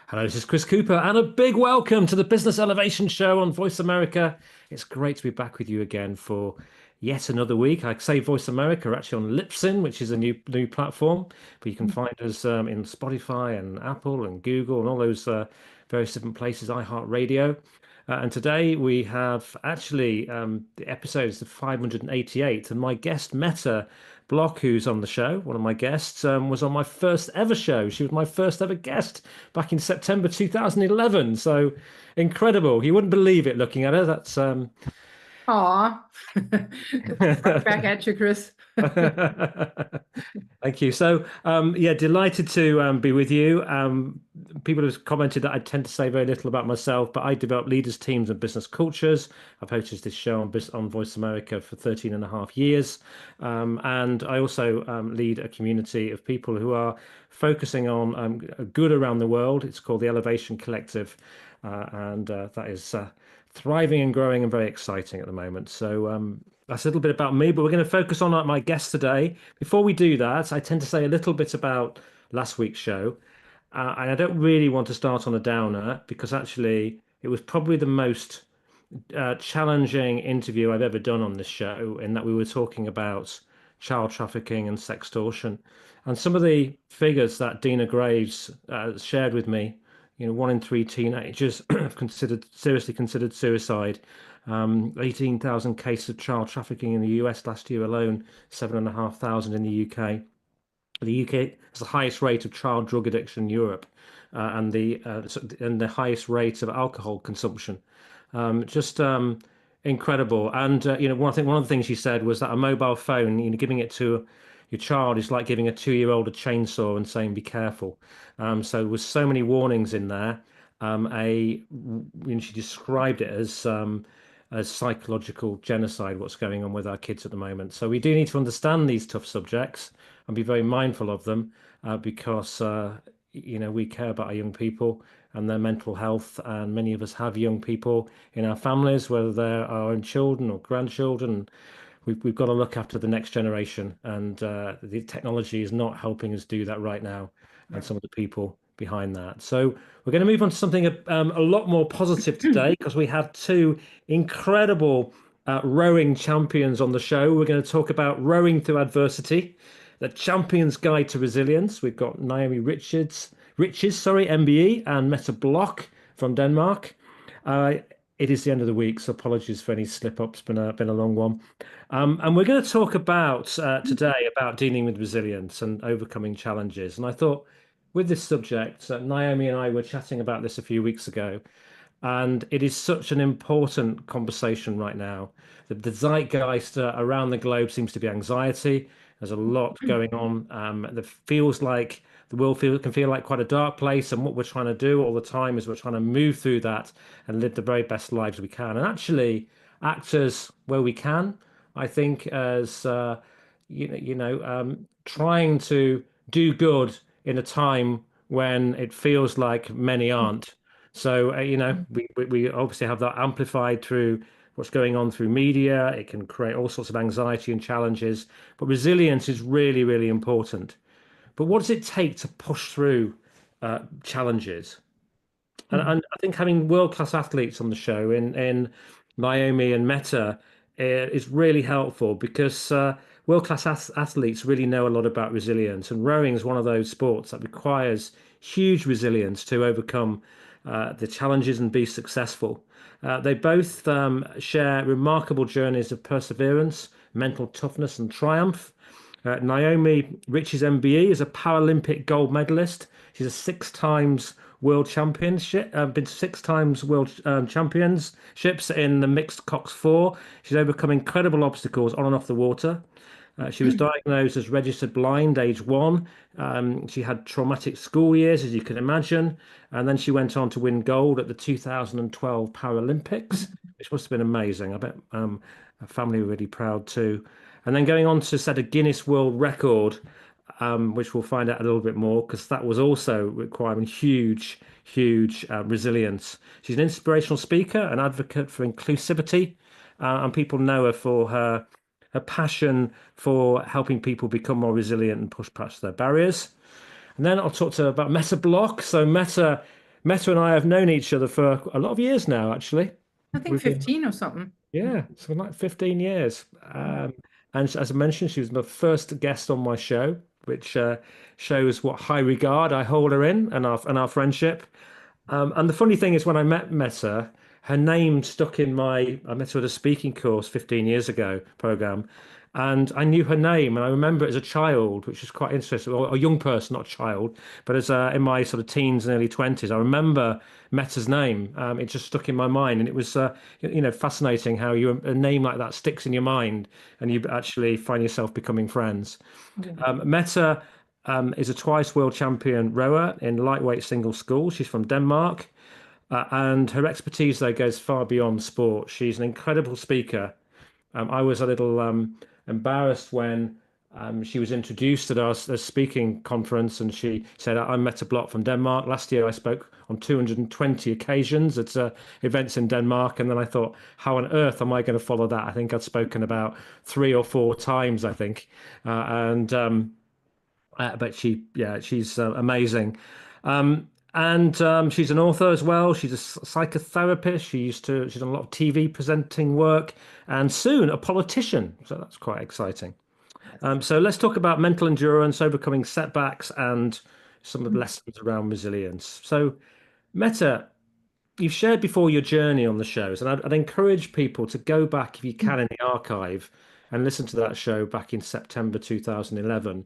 Hello, this is Chris Cooper, and a big welcome to the Business Elevation Show on Voice America. It's great to be back with you again for yet another week. I say Voice America, actually on Lipsin, which is a new platform, but you can find us in Spotify and Apple and Google and all those various different places, iHeartRadio. And today we have actually the episode is the 588, and my guest Mette Bloch, who's on the show, one of my guests, was on my first ever show. She was my first ever guest back in September 2011. So incredible. You wouldn't believe it looking at her. That's Aw. Right back at you, Chris. Thank you. So, yeah, delighted to be with you. People have commented that I tend to say very little about myself, but I develop leaders, teams, and business cultures. I've hosted this show on Voice America for 13 and a half years. And I also lead a community of people who are focusing on good around the world. It's called the Elevation Collective. And that is thriving and growing and very exciting at the moment. So, that's a little bit about me, but we're going to focus on my guest today. Before we do that, I tend to say a little bit about last week's show. And I don't really want to start on a downer because actually it was probably the most challenging interview I've ever done on this show, in that we were talking about child trafficking and sextortion. And some of the figures that Dina Graves shared with me, 1 in 3 teenagers have seriously considered suicide. 18,000 cases of child trafficking in the US last year alone, 7,500 in the UK. The UK has the highest rate of child drug addiction in Europe, and the highest rate of alcohol consumption. Just incredible. And one of the things she said was that a mobile phone, giving it to your child is like giving a 2-year-old a chainsaw and saying, "Be careful." So there was so many warnings in there. She described it as psychological genocide, what's going on with our kids at the moment. So we do need to understand these tough subjects and be very mindful of them because we care about our young people and their mental health. And many of us have young people in our families, whether they're our own children or grandchildren. We've got to look after the next generation, and the technology is not helping us do that right now, and some of the people behind that. So we're going to move on to something a lot more positive today because we have two incredible rowing champions on the show. We're going to talk about rowing through adversity, the Champion's Guide to Resilience. We've got Naomi Riches MBE, and Mette Bloch from Denmark. It is the end of the week, so apologies for any slip-ups. Been a long one. And we're going to talk about today about dealing with resilience and overcoming challenges. And I thought with this subject, Naomi and I were chatting about this a few weeks ago, and it is such an important conversation right now. The zeitgeist around the globe seems to be anxiety. There's a lot going on. That feels like the world can feel like quite a dark place. And what we're trying to do all the time is we're trying to move through that and live the very best lives we can. And actually act as where we can, I think, as trying to do good in a time when it feels like many aren't. So, we obviously have that amplified through what's going on through media. It can create all sorts of anxiety and challenges, but resilience is really, really important. But what does it take to push through challenges? And I think having world-class athletes on the show in Naomi and Mette is really helpful because world-class athletes really know a lot about resilience. And rowing is one of those sports that requires huge resilience to overcome the challenges and be successful. They both share remarkable journeys of perseverance, mental toughness, and triumph. Naomi Riches MBE is a Paralympic gold medalist. She's a 6 times world championship, been 6 times world championships in the mixed cox four. She's overcome incredible obstacles on and off the water. She was diagnosed as registered blind, age 1. She had traumatic school years, as you can imagine. And then she went on to win gold at the 2012 Paralympics, which must have been amazing. I bet her family were really proud too. And then going on to set a Guinness World Record, which we'll find out a little bit more, because that was also requiring huge, huge resilience. She's an inspirational speaker, an advocate for inclusivity, and people know her for her passion for helping people become more resilient and push past their barriers. And then I'll talk to her about Mette Bloch. So Mette Mette and I have known each other for a lot of years now, actually. I think We've been, 15 or something. yeah, so like 15 years. Mm. And as I mentioned, she was my first guest on my show, which shows what high regard I hold her in and our friendship. And the funny thing is, when I met her, her name stuck in my. I met her at a speaking course 15 years ago program, and I knew her name, and I remember it as a child, which is quite interesting, or a young person, not a child, but as in my sort of teens and early 20s, I remember Metta's name. It just stuck in my mind, and it was fascinating how a name like that sticks in your mind, and you actually find yourself becoming friends. Yeah. Mette is a twice world champion rower in lightweight single sculls. She's from Denmark, and her expertise, though, goes far beyond sport. She's an incredible speaker. I was a little embarrassed when she was introduced at our speaking conference, and she said, "I'm Mette Bloch from Denmark. Last year, I spoke on 220 occasions at events in Denmark." And then I thought, how on earth am I going to follow that? I think I'd spoken about 3 or 4 times, I think, and but she's amazing. And she's an author as well. She's a psychotherapist. She's done a lot of TV presenting work, and soon a politician. So that's quite exciting. Yes. So let's talk about mental endurance, overcoming setbacks, and some of the Mm. lessons around resilience. So, Mette, you've shared before your journey on the shows, and I'd encourage people to go back if you can in the archive and listen to that show back in September 2011,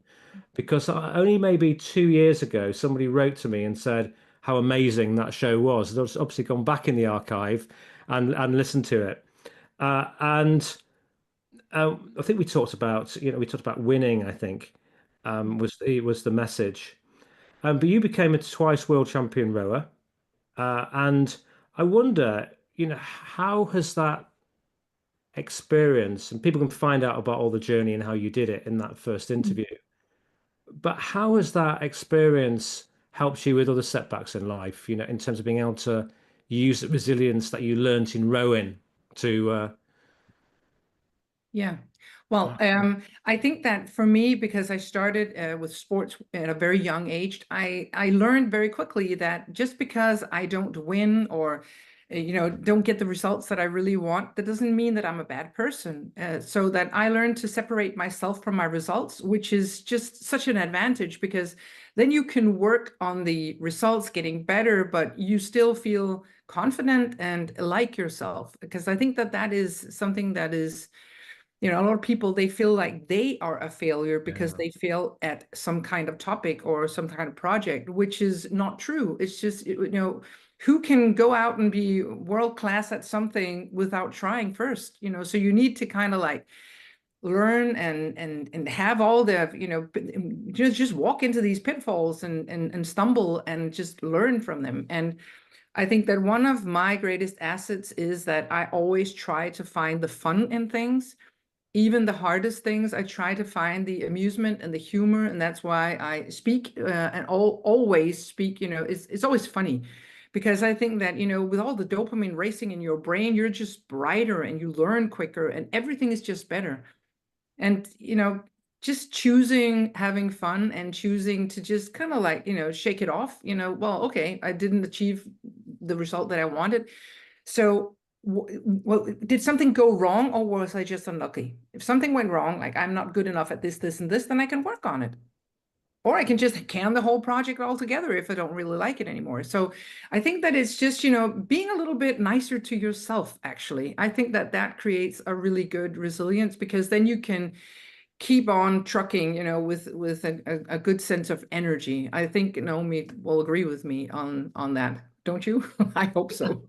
because only maybe 2 years ago somebody wrote to me and said how amazing that show was. I've obviously gone back in the archive and listened to it, and I think we talked about winning. I think was the message. But you became a twice world champion rower. And I wonder, how has that experience, and people can find out about all the journey and how you did it in that first interview, but how has that experience helped you with other setbacks in life, in terms of being able to use the resilience that you learnt in rowing to, Yeah. Well, I think that for me, because I started with sports at a very young age, I learned very quickly that just because I don't win or don't get the results that I really want, that doesn't mean that I'm a bad person. So that I learned to separate myself from my results, which is just such an advantage because then you can work on the results getting better, but you still feel confident and like yourself. Because I think that that is something that is a lot of people, they feel like they are a failure because yeah, they fail at some kind of topic or some kind of project, which is not true. It's just, who can go out and be world class at something without trying first? So you need to kind of like learn and have all the, just walk into these pitfalls and stumble and just learn from them. And I think that one of my greatest assets is that I always try to find the fun in things. Even the hardest things, I try to find the amusement and the humor, and that's why I speak and always speak. It's always funny, because I think that with all the dopamine racing in your brain, you're just brighter and you learn quicker, and everything is just better. And just choosing having fun and choosing to just kind of like shake it off. Well, okay, I didn't achieve the result that I wanted, so well, did something go wrong or was I just unlucky? If something went wrong, like I'm not good enough at this, this, and this, then I can work on it. Or I can just can the whole project altogether if I don't really like it anymore. So I think that it's just, being a little bit nicer to yourself, actually. I think that that creates a really good resilience because then you can keep on trucking, with a good sense of energy. I think Naomi will agree with me on that. Don't you? I hope so.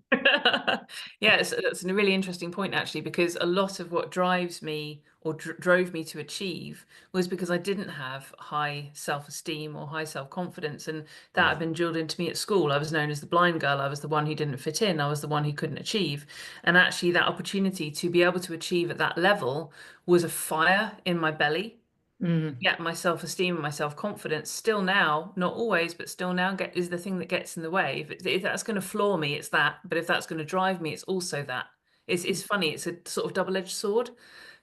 Yeah, it's a really interesting point actually, because a lot of what drives me or drove me to achieve was because I didn't have high self-esteem or high self-confidence, and that yeah, had been drilled into me at school. I was known as the blind girl. I was the one who didn't fit in. I was the one who couldn't achieve. And actually, that opportunity to be able to achieve at that level was a fire in my belly. Mhm. Yeah, my self-esteem and my self-confidence still now, not always, but still now is the thing that gets in the way. If that's going to floor me, it's that. But if that's going to drive me, it's also that. It's funny. It's a sort of double-edged sword.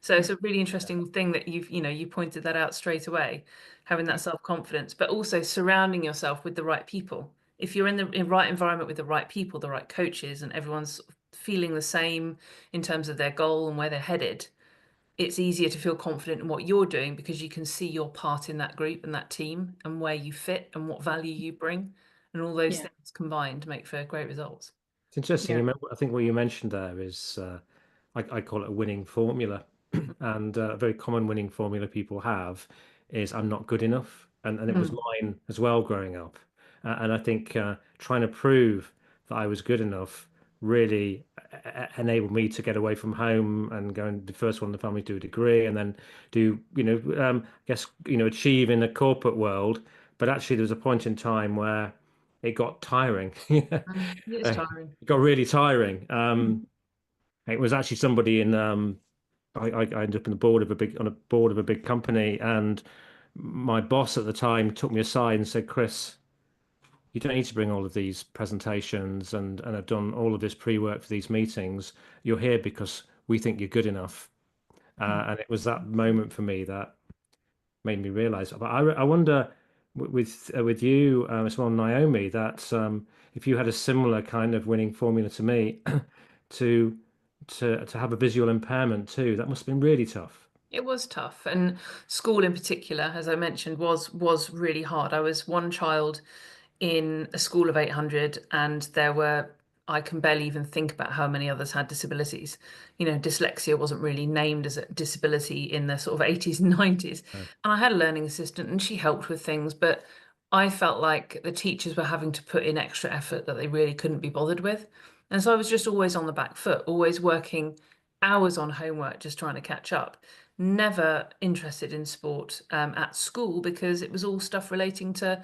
So it's a really interesting thing that you pointed that out straight away, having that self-confidence, but also surrounding yourself with the right people if you're in the right environment with the right people, the right coaches, and everyone's feeling the same in terms of their goal and where they're headed, it's easier to feel confident in what you're doing because you can see your part in that group and that team and where you fit and what value you bring, and all those Yeah. things combined make for great results. It's interesting. Yeah. I think what you mentioned there is, I call it a winning formula. And a very common winning formula people have is I'm not good enough. And it was Mm. mine as well growing up. And I think trying to prove that I was good enough really enabled me to get away from home and go and the first one in the family to do a degree and then do, I guess, achieve in the corporate world. But actually, there was a point in time where it got tiring. It's tiring. It got really tiring. Mm. It was actually somebody in I ended up in the board of a board of a big company, and my boss at the time took me aside and said, "Chris, you don't need to bring all of these presentations and I've done all of this pre-work for these meetings. You're here because we think you're good enough." Mm. And it was that moment for me that made me realize. But I wonder with you as well, Naomi, that if you had a similar kind of winning formula to me, to to have a visual impairment too, that must have been really tough. It was tough, and school in particular, as I mentioned, was really hard. I was one child in a school of 800, and there were, I can barely even think about how many others had disabilities. Dyslexia wasn't really named as a disability in the sort of 80s and 90s. Uh, And I had a learning assistant and she helped with things, but I felt like the teachers were having to put in extra effort that they really couldn't be bothered with. And so I was just always on the back foot, always working hours on homework, just trying to catch up. Never interested in sport at school because it was all stuff relating to,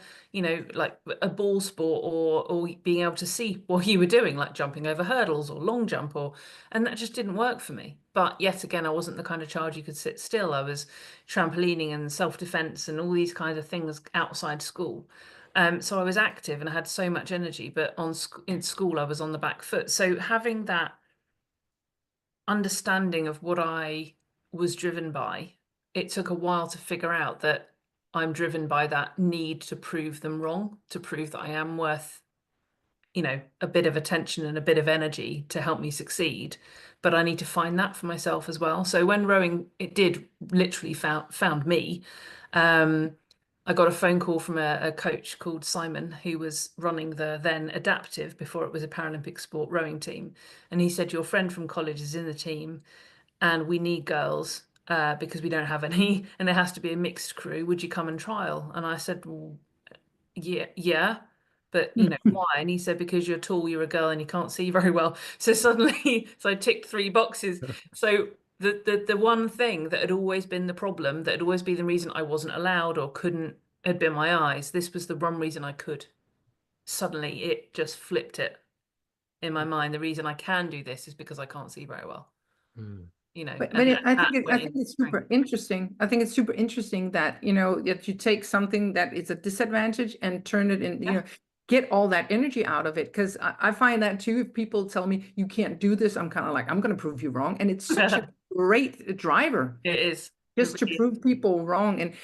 like a ball sport or being able to see what you were doing, like jumping over hurdles or long jump, and that just didn't work for me. But yet again, I wasn't the kind of child you could sit still. I was trampolining and self-defense and all these kinds of things outside school. So I was active and I had so much energy, but in school I was on the back foot. So having that understanding of what I was driven by, it took a while to figure out that I'm driven by that need to prove them wrong, to prove that I am worth, a bit of attention and a bit of energy to help me succeed. But I need to find that for myself as well. So when rowing, it did literally found me. Um, I got a phone call from a coach called Simon, who was running the then adaptive, before it was a Paralympic sport, rowing team. And he said, "Your friend from college is in the team and we need girls because we don't have any, and there has to be a mixed crew. Would you come and trial?" And I said, "Well, yeah, but why?" And he said, "Because you're tall, you're a girl, and you can't see very well." So suddenly, so I ticked 3 boxes. So the one thing that had always been the problem, that had always been the reason I wasn't allowed or couldn't, had been my eyes. This was the one reason I could. Suddenly, it just flipped it in my mind. The reason I can do this is because I can't see very well. Mm. But And I that I went think into it's strength. super interesting. I think it's super interesting that, that you take something that is a disadvantage and turn it in, Yeah. get all that energy out of it. Because I find that too, if people tell me you can't do this, I'm kind of like, I'm going to prove you wrong. And it's such a great driver It is. It just to really is. prove people wrong. And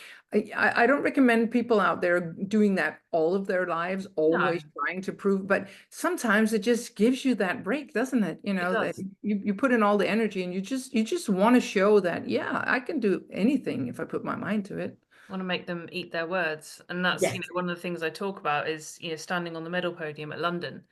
I don't recommend people out there doing that all of their lives, No, always trying to prove, but sometimes it just gives you that break, doesn't it? it That does. you put in all the energy and you just want to show that, yeah, I can do anything if I put my mind to it. Want to make them eat their words. And that's, Yes. one of the things I talk about is, standing on the medal podium at London,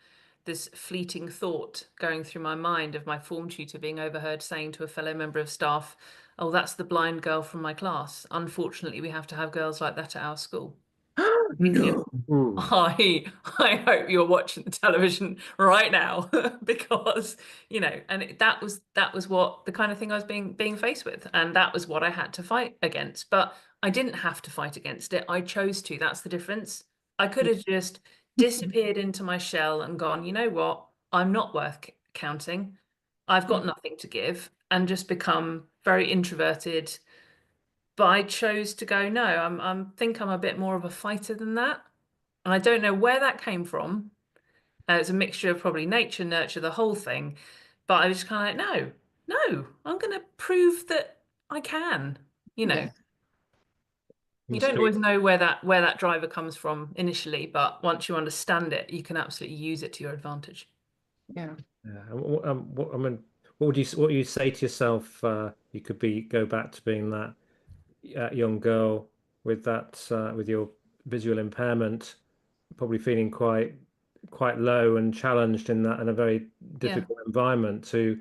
this fleeting thought going through my mind of my form tutor being overheard saying to a fellow member of staff, "Oh, that's the blind girl from my class. Unfortunately, we have to have girls like that at our school." Thinking, No. Mm. I hope you're watching the television right now because that was what the kind of thing I was being faced with, and that was what I had to fight against. But I didn't have to fight against it. I chose to. That's the difference. I could have just disappeared into my shell and gone, "You know what? I'm not worth counting. I've got nothing to give," and just become very introverted. But I chose to go, no, think I'm a bit more of a fighter than that. And I don't know where that came from. It's a mixture of probably nature, nurture, the whole thing. But I was just kind of like, no, I'm going to prove that I can, you know. Yeah. You don't always know where that driver comes from initially, but once you understand it, you can absolutely use it to your advantage. Yeah. Yeah. I mean, what would you say to yourself? You could go back to being that young girl with with your visual impairment, probably feeling quite low and challenged in a very Yeah. difficult environment, to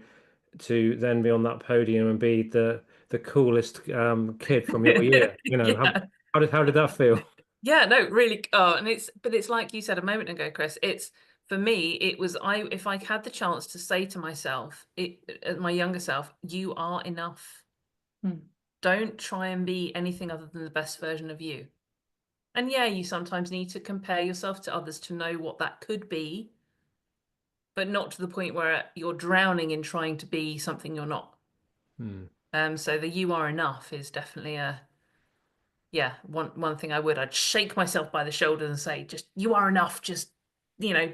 then be on that podium and be the coolest kid from your year. Yeah. How did that feel? Yeah, no, really. Oh, and it's like you said a moment ago, Chris. For me, it was if I had the chance to say to myself, my younger self, you are enough. Don't try and be anything other than the best version of you. And yeah, you sometimes need to compare yourself to others to know what that could be, but not to the point where you're drowning in trying to be something you're not. So the you are enough is definitely one thing I'd shake myself by the shoulders and say, just, you are enough. Just,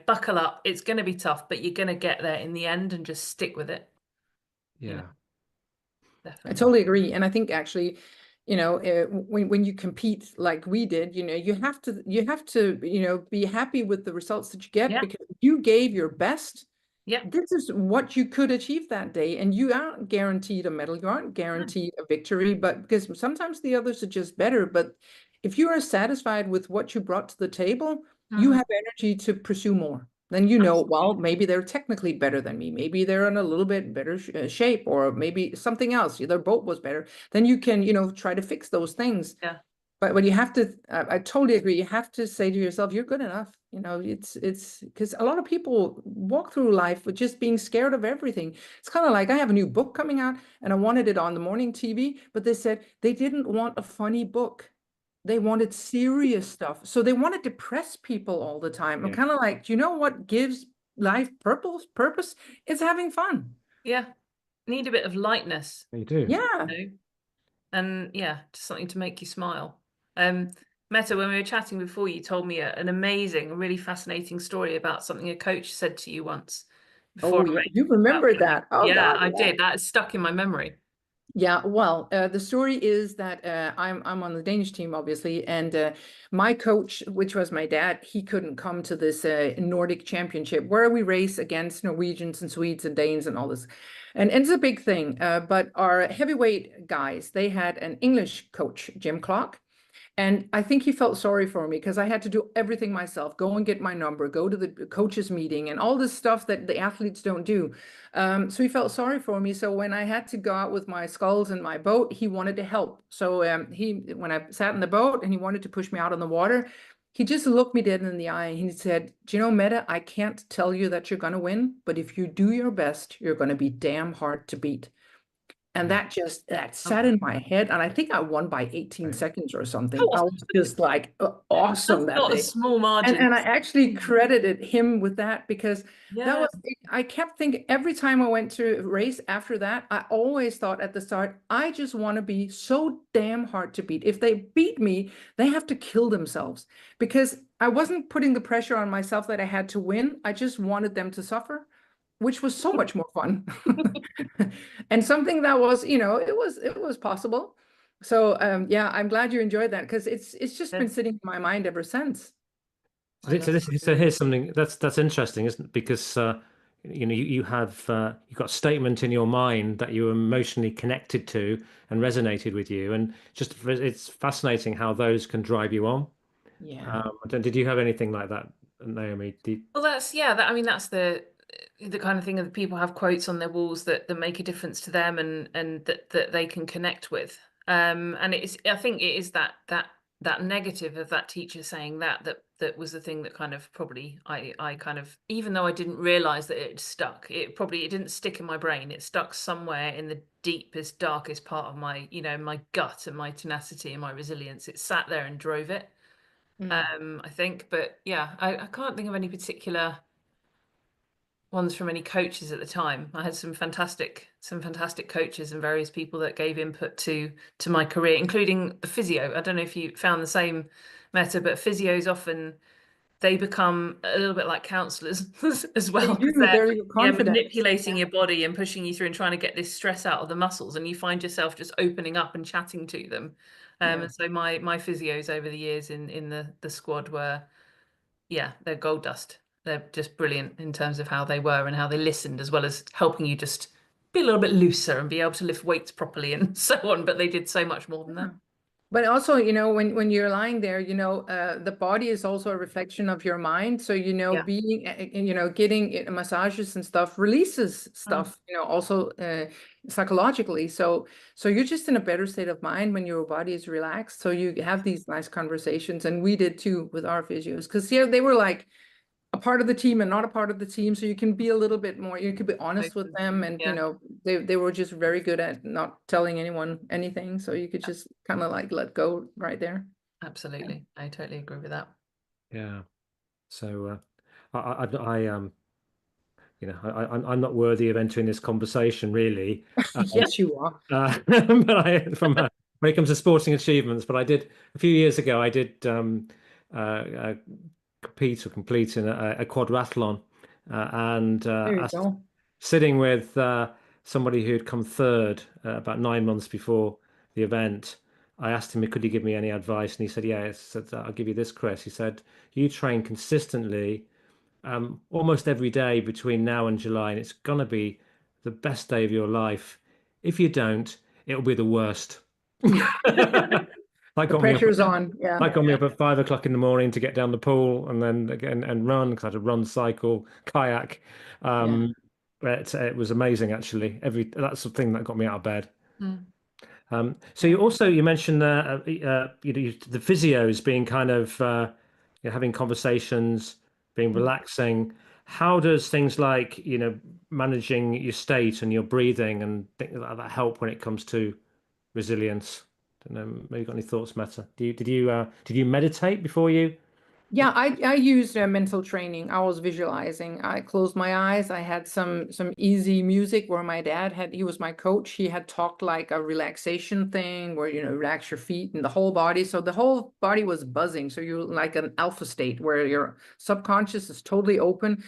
buckle up. It's going to be tough, but you're going to get there in the end, and just stick with it. Yeah. I totally agree. And I think actually, when you compete like we did, you have to, be happy with the results that you get, because you gave your best. Yeah. This is what you could achieve that day. And you aren't guaranteed a medal, you aren't guaranteed a victory, but because sometimes the others are just better. But if you are satisfied with what you brought to the table, you have energy to pursue more. Then well, maybe they're technically better than me. Maybe they're in a little bit better shape, or maybe something else. Their boat was better. Then you can, try to fix those things. Yeah. But you have to, I totally agree. You have to say to yourself, you're good enough. It's because a lot of people walk through life with just being scared of everything. It's kind of like, I have a new book coming out and I wanted it on the morning TV, but they said they didn't want a funny book. They wanted serious stuff. So they want to depress people all the time. I'm kind of like, what gives life purpose? It's having fun. Yeah. Need a bit of lightness. You do. Yeah. And just something to make you smile. Mette, when we were chatting before, you told me an amazing, really fascinating story about something a coach said to you once. Oh, you remember that? Oh, yeah, God, I did. That is stuck in my memory. Yeah, well, the story is that I'm on the Danish team, obviously, and my coach, which was my dad, he couldn't come to this Nordic championship where we race against Norwegians and Swedes and Danes and all this. And it's a big thing. But our heavyweight guys, they had an English coach, Jim Clark. And I think he felt sorry for me because I had to do everything myself, go and get my number, go to the coaches meeting and all this stuff that the athletes don't do. So he felt sorry for me. So when I had to go out with my sculls and my boat, he wanted to help. So when I sat in the boat and he wanted to push me out on the water, he just looked me dead in the eye and he said, do you know, Mette, I can't tell you that you're going to win, but if you do your best, you're going to be damn hard to beat. And that sat in my head. And I think I won by 18 seconds or something. I was just like awesome that not day. A small margin. And I actually credited him with that because I kept thinking every time I went to race after that, I always thought at the start, I just want to be so damn hard to beat. If they beat me, they have to kill themselves, because I wasn't putting the pressure on myself that I had to win. I just wanted them to suffer, which was so much more fun. And something that was, it was possible. So I'm glad you enjoyed that, because it's just been sitting in my mind ever since. So here's something that's interesting, isn't it? Because you've got a statement in your mind that you emotionally connected to and resonated with you, and it's fascinating how those can drive you on. Yeah. Did you have anything like that, Naomi? Well, that's the kind of thing that people have quotes on their walls that make a difference to them and that they can connect with. And I think it is that negative of that teacher saying that was the thing that kind of probably I kind of, even though I didn't realize that it stuck, it didn't stick in my brain. It stuck somewhere in the deepest, darkest part of my, my gut and my tenacity and my resilience. It sat there and drove it. I think, but yeah, I can't think of any particular ones from any coaches at the time. I had some fantastic coaches and various people that gave input to my career, including the physio. I don't know if you found the same, Mette, but physios often, they become a little bit like counselors as well. They do. They're confident. Manipulating your body and pushing you through and trying to get this stress out of the muscles, and you find yourself just opening up and chatting to them. And so my physios over the years in the squad were, yeah, they're gold dust. They're just brilliant in terms of how they were and how they listened, as well as helping you just be a little bit looser and be able to lift weights properly and so on. But they did so much more than that. But also, you know, when you're lying there, you know, the body is also a reflection of your mind. So, you know, Yeah. being, you know, getting massages and stuff releases stuff, you know, also psychologically. So you're just in a better state of mind when your body is relaxed. So you have these nice conversations, and we did too with our physios, because yeah, they were like a part of the team and not a part of the team, so you can be a little bit more, you can be honest with them, and you know, they were just very good at not telling anyone anything, so you could just kind of like let go right there. Absolutely. I totally agree with that. Yeah. So you know, I'm not worthy of entering this conversation, really. Yes, you are. But when it comes to sporting achievements, but I did a few years ago, I did complete in a quadrathlon, and There you go. sitting with somebody who had come third about 9 months before the event. I asked him, could he give me any advice? And he said, yeah. I said, I'll give you this, Chris. He said, you train consistently almost every day between now and July, and it's going to be the best day of your life. If you don't, it'll be the worst. The pressure's on. Yeah. That got me up at 5 o'clock in the morning to get down the pool and then again and run, because I had to run, cycle, kayak. But it was amazing, actually. That's the thing that got me out of bed. So you mentioned you know, the physios being kind of you know, having conversations, being relaxing. How does things like, you know, managing your state and your breathing and things like that help when it comes to resilience? Don't know, maybe you got any thoughts, Mette? Did you meditate before you? Yeah, I used mental training. I was visualizing. I closed my eyes. I had some easy music where my dad he was my coach. He had talked like a relaxation thing where, you know, relax your feet and the whole body. So the whole body was buzzing. So you're like an alpha state where your subconscious is totally open.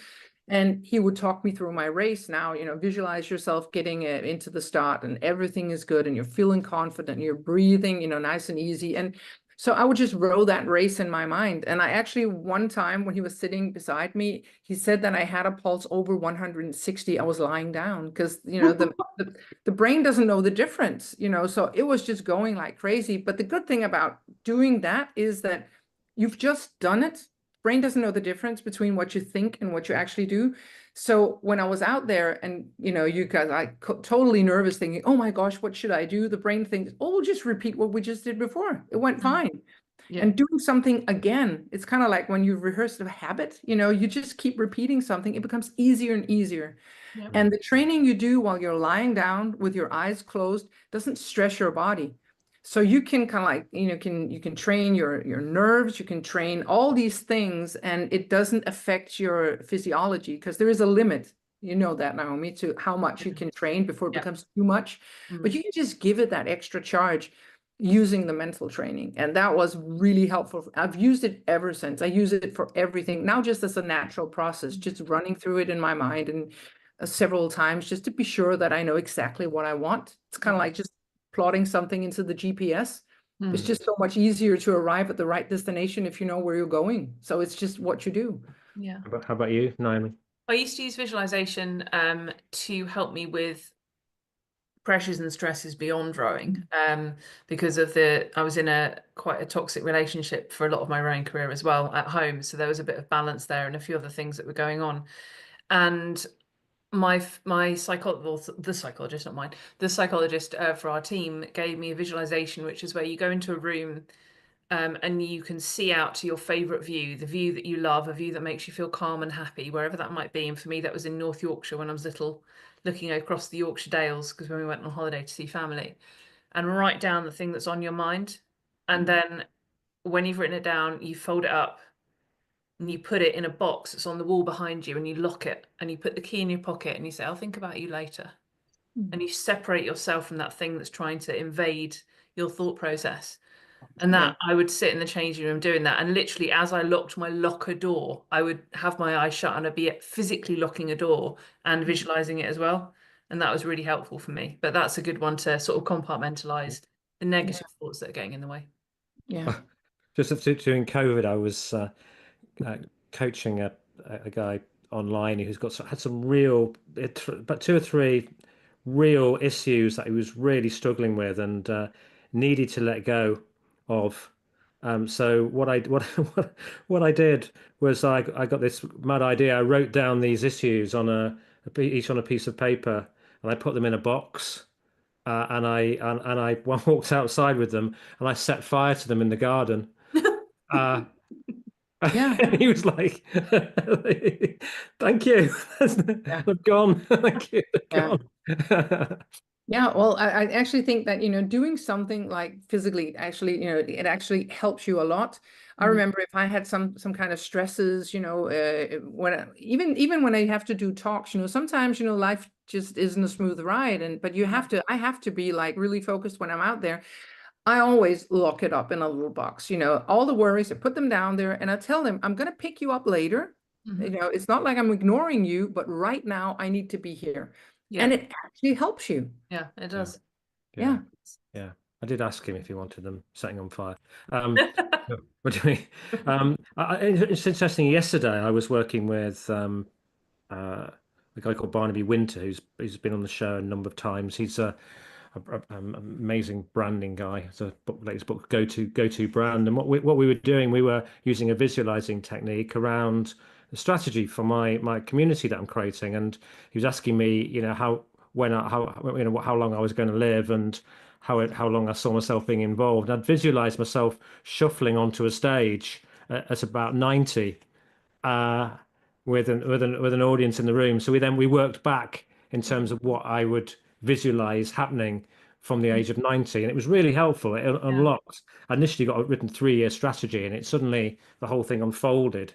And he would talk me through my race. Now, you know, visualize yourself getting into the start and everything is good and you're feeling confident, you're breathing, you know, nice and easy. And so I would just row that race in my mind. And I actually, one time when he was sitting beside me, he said that I had a pulse over 160. I was lying down because, you know, the brain doesn't know the difference, you know, so it was just going like crazy. But the good thing about doing that is that you've just done it. Brain doesn't know the difference between what you think and what you actually do. So when I was out there and, you know, you guys, totally nervous thinking, oh my gosh, what should I do? The brain thinks, oh, we'll just repeat what we just did before. It went fine. Yeah. And doing something again, it's kind of like when you've rehearsed a habit, you know, you just keep repeating something, it becomes easier and easier. Yeah. And the training you do while you're lying down with your eyes closed doesn't stress your body. So you can kind of like, you know, you can train your nerves, you can train all these things, and it doesn't affect your physiology because there is a limit. You know that, Naomi, to how much you can train before it becomes too much. But you can just give it that extra charge using the mental training. And that was really helpful. I've used it ever since. I use it for everything now, just as a natural process, just running through it in my mind and several times just to be sure that I know exactly what I want. It's kind of like just plotting something into the GPS. It's just so much easier to arrive at the right destination if you know where you're going. So it's just what you do. Yeah. How about you, Naomi? I used to use visualization to help me with pressures and stresses beyond rowing because of I was in quite a toxic relationship for a lot of my rowing career as well at home. So there was a bit of balance there and a few other things that were going on. And the psychologist for our team gave me a visualization, which is where you go into a room and you can see out to your favorite view, the view that you love, a view that makes you feel calm and happy, wherever that might be. And for me, that was in North Yorkshire when I was little, looking across the Yorkshire Dales, because when we went on holiday to see family, and write down the thing that's on your mind. And then when you've written it down, you fold it up and you put it in a box that's on the wall behind you and you lock it and you put the key in your pocket and you say, I'll think about you later. And you separate yourself from that thing that's trying to invade your thought process. And that I would sit in the changing room doing that. And literally, as I locked my locker door, I would have my eyes shut and I'd be physically locking a door and visualizing it as well. And that was really helpful for me. But that's a good one to sort of compartmentalize the negative thoughts that are getting in the way. Yeah. Just during COVID, I was coaching a guy online who's had some real, about 2 or 3 real issues that he was really struggling with and needed to let go of. So what I did was I got this mad idea. I wrote down these issues on each on a piece of paper, and I put them in a box. And I walked outside with them, and I set fire to them in the garden. Uh, Yeah. and he was like, "Thank you, Yeah. they've gone. Thank you, they've Yeah. gone." Yeah, well, I actually think that, doing something like physically, actually, it actually helps you a lot. I remember if I had some kind of stresses, even when I have to do talks, sometimes, life just isn't a smooth ride, but I have to be like really focused when I'm out there. I always lock it up in a little box, all the worries, I put them down there and I tell them, I'm going to pick you up later. It's not like I'm ignoring you, but right now I need to be here. And Yeah. it actually helps you. Yeah, it does. Yeah. Yeah. I did ask him if he wanted them setting on fire. What do you mean? It's interesting. Yesterday, I was working with a guy called Barnaby Winter, who's been on the show a number of times. He's amazing branding guy. It's a latest book, Go To Brand. And what we were doing, we were using a visualizing technique around the strategy for my community that I'm creating. And he was asking me, how long I was going to live and how long I saw myself being involved. And I'd visualized myself shuffling onto a stage at about 90 with an audience in the room. So we worked back in terms of what I would visualize happening from the age of 90, and it was really helpful. It unlocked. I initially got a written 3-year strategy, and it suddenly the whole thing unfolded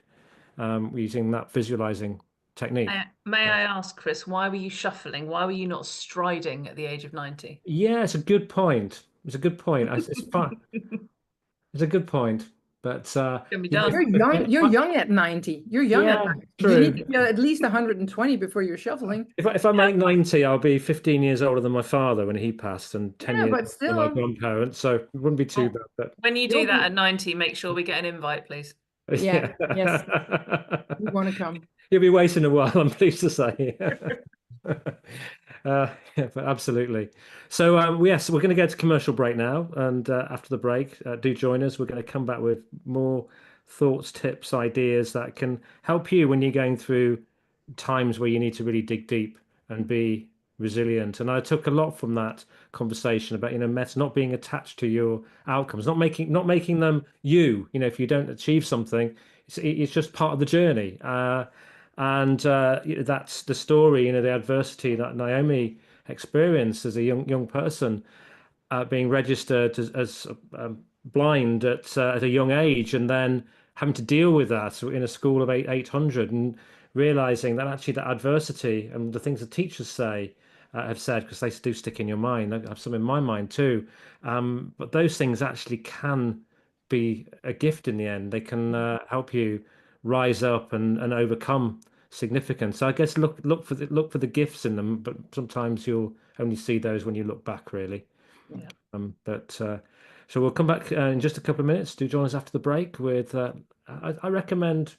using that visualizing technique. May I ask, Chris, why were you shuffling? Why were you not striding at the age of 90? Yeah, it's a good point. It's a good point. It's fun. It's a good point. But Can be you know, done. You're young. You're young at 90. You're young at yeah, 90. You need true. to be at least 120 before you're shuffling. If I make 90, I'll be 15 years older than my father when he passed, and 10 Yeah, years but older than my still, grandparents. So it wouldn't be too Well, bad. But when you do you'll that be. at 90, make sure we get an invite, please. Yeah. yeah, Yes. You want to come. you'll be waiting a while, I'm pleased to say. Yeah, but absolutely. So yes, we're going to go to commercial break now, and after the break, do join us. We're going to come back with more thoughts, tips, ideas that can help you when you're going through times where you need to really dig deep and be resilient. And I took a lot from that conversation about, Mette, not being attached to your outcomes, not making them you. If you don't achieve something, it's just part of the journey. And that's the story, the adversity that Naomi experienced as a young person, being registered as blind at a young age, and then having to deal with that in a school of 800, and realizing that actually that adversity and the things the teachers have said, because they do stick in your mind. I have some in my mind too, but those things actually can be a gift in the end. They can help you rise up and overcome significance. So I guess look for the gifts in them, but sometimes you'll only see those when you look back, really. Yeah. So we'll come back in just a couple of minutes. Do join us after the break with. I recommend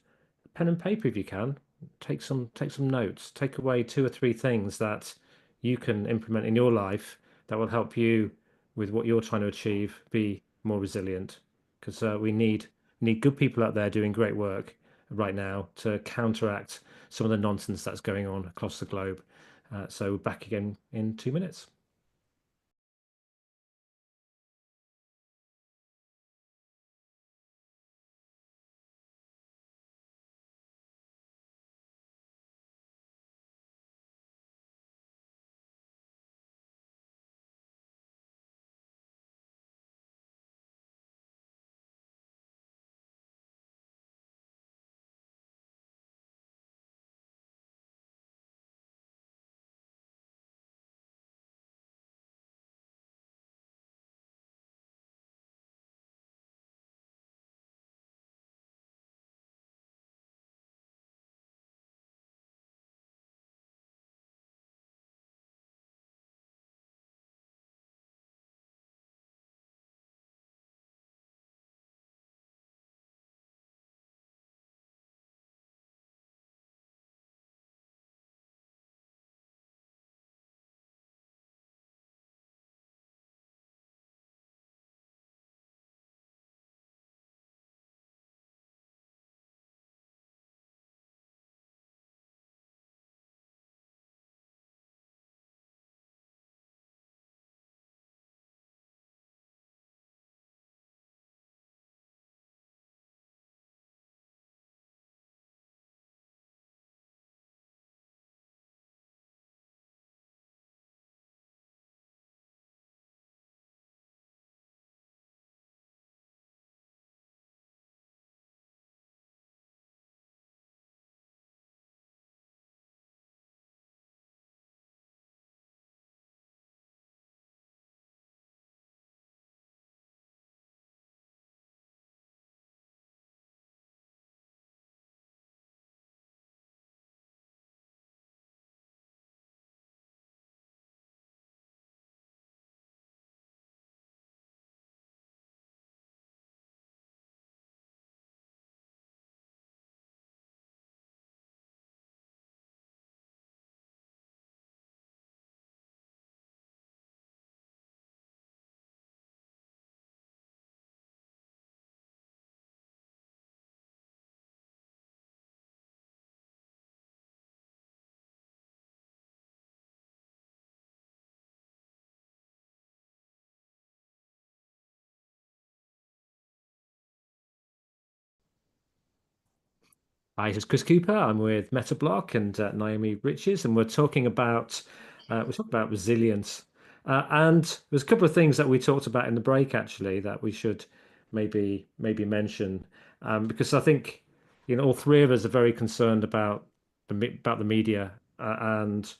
pen and paper if you can. Take some notes. Take away 2 or 3 things that you can implement in your life that will help you with what you're trying to achieve. Be more resilient, because we need good people out there doing great work right now to counteract some of the nonsense that's going on across the globe. So back again in 2 minutes. Hi, this is Chris Cooper. I'm with Mette Bloch and Naomi Riches, and we're talking about resilience. And there's a couple of things that we talked about in the break actually that we should maybe mention, because I think all three of us are very concerned about the media, and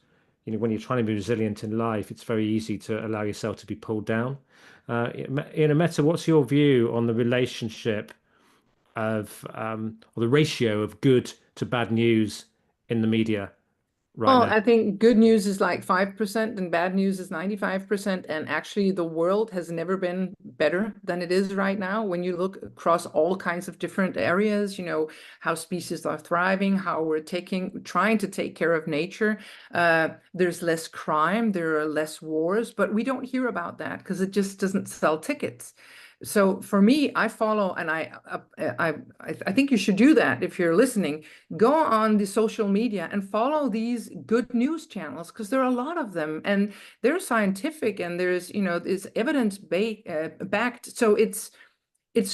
when you're trying to be resilient in life, it's very easy to allow yourself to be pulled down. Mette, what's your view on the relationship of or the ratio of good to bad news in the media right Well, now? I think good news is like 5% and bad news is 95%. And actually, the world has never been better than it is right now. When you look across all kinds of different areas, how species are thriving, how we're trying to take care of nature. There's less crime, there are less wars, but we don't hear about that because it just doesn't sell tickets. So for me, I follow, and I think you should do that if you're listening. Go on the social media and follow these good news channels because there are a lot of them, and they're scientific, and there's evidence backed. So it's